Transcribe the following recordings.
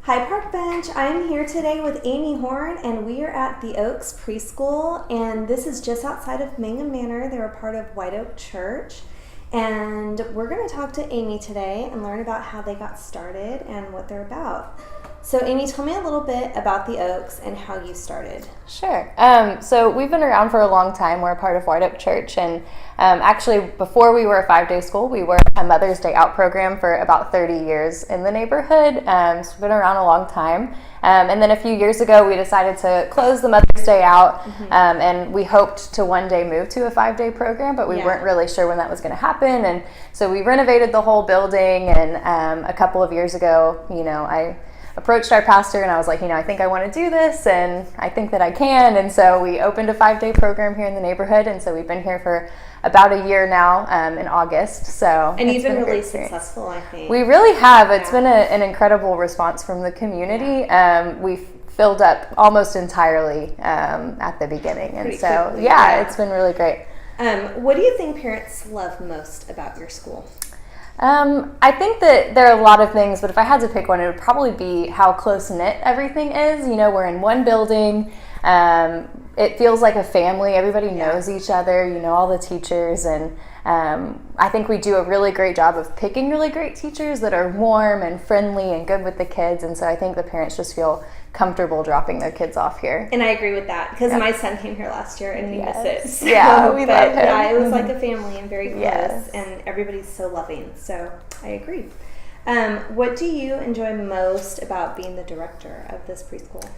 Hi Parkbench, I'm here today with Amy Horn and we are at the Oaks Preschool, and this is just outside of Mangum Manor. They're a part of White Oak Church, and we're going to talk to Amy today and learn about how they got started and what they're about. So Amy, tell me a little bit about the Oaks and how you started. Sure. So we've been around for a long time. We're a part of White Oak Church, and actually before we were a 5-day school, we were a Mother's Day Out program for about 30 years in the neighborhood. So we've been around a long time. And then a few years ago, we decided to close the Mother's Day Out, and we hoped to one day move to a 5-day program, but we weren't really sure when that was going to happen. And so we renovated the whole building, and a couple of years ago, I approached our pastor and I was like, I think I want to do this and I think that I can. And so we opened a 5-day program here in the neighborhood. And so we've been here for about a year now in August. So and you've been really successful, I think. We really have. It's been an incredible response from the community. We've filled up almost entirely at the beginning. And Pretty so, quickly, it's been really great. What do you think parents love most about your school? I think that there are a lot of things, but if I had to pick one, it would probably be how close-knit everything is. We're in one building. It feels like a family. Everybody knows each other, all the teachers, and I think we do a really great job of picking really great teachers that are warm and friendly and good with the kids, and so I think the parents just feel comfortable dropping their kids off here. And I agree with that, because my son came here last year and we miss it. So, we love him. Yeah, it was like a family and very close, and everybody's so loving, so I agree. What do you enjoy most about being the director of this preschool?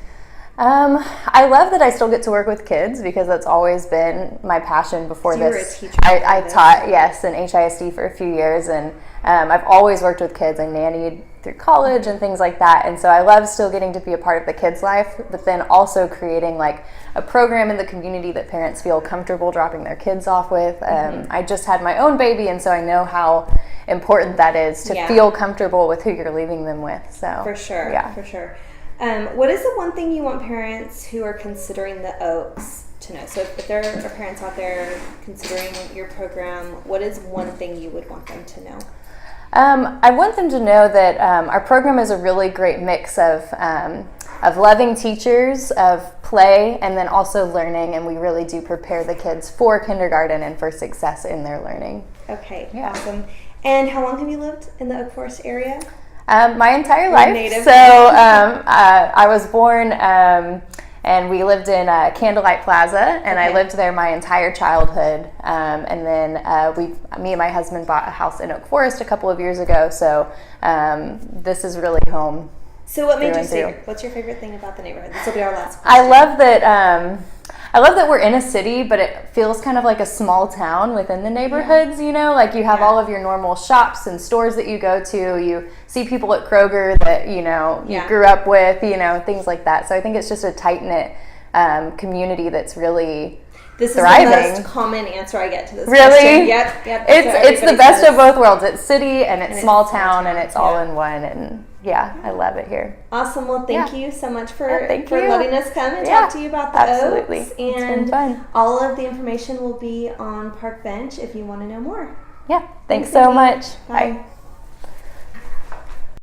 I love that I still get to work with kids, because that's always been my passion before this. You were a teacher. I taught, in HISD for a few years, and I've always worked with kids. I nannied through college and things like that, and so I love still getting to be a part of the kids' life, but then also creating like a program in the community that parents feel comfortable dropping their kids off with. I just had my own baby, and so I know how important that is to feel comfortable with who you're leaving them with. So for sure, for sure. What is the one thing you want parents who are considering the Oaks to know? So if there are parents out there considering your program, what is one thing you would want them to know? I want them to know that our program is a really great mix of loving teachers, of play, and then also learning, and we really do prepare the kids for kindergarten and for success in their learning. Okay, awesome. And how long have you lived in the Oak Forest area? My entire life. Native. So I was born and we lived in Candlelight Plaza, and I lived there my entire childhood. And then me and my husband bought a house in Oak Forest a couple of years ago. So this is really home. So what made you stay? What's your favorite thing about the neighborhood? This will be our last question. I love that we're in a city, but it feels kind of like a small town within the neighborhoods, like you have all of your normal shops and stores that you go to. You see people at Kroger that, you grew up with, things like that. So I think it's just a tight-knit community that's really thriving. This is the most common answer I get to this question. Really? Yep. It's the best of both worlds. It's city and it's small town and it's all in one, and I love it here. Awesome. Well, thank you so much for letting us come and talk to you about the Oaks. And it's been fun. All of the information will be on Parkbench if you want to know more. Yeah. Thanks so much. Bye. Bye.